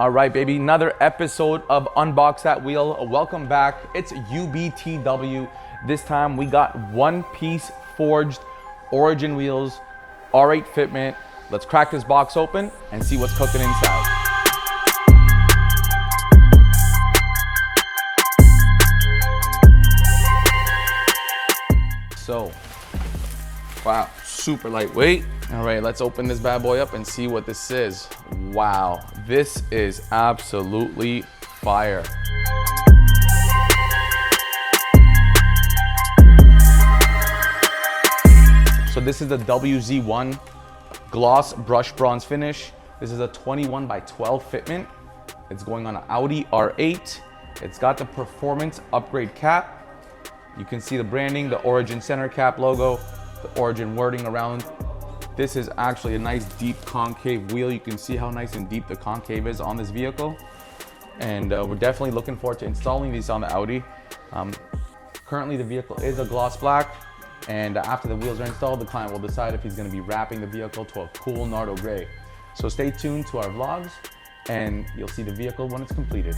All right, baby, another episode of Unbox That Wheel. Welcome back. It's UBTW. This time we got one-piece forged Origin wheels, R8 fitment. Let's crack this box open and see what's cooking inside. So, wow, super lightweight. All right, let's open this bad boy up and see what this is. Wow, this is absolutely fire. So this is the WZ1 gloss brush bronze finish. This is a 21 by 12 fitment. It's going on an Audi R8. It's got the performance upgrade cap. You can see the branding, the Origin center cap logo, the Origin wording around. This is actually a nice deep concave wheel. You can see how nice and deep the concave is on this vehicle. And we're definitely looking forward to installing these on the Audi. Currently the vehicle is a gloss black, and after the wheels are installed, the client will decide if he's going to be wrapping the vehicle to a cool Nardo gray. So stay tuned to our vlogs and you'll see the vehicle when it's completed.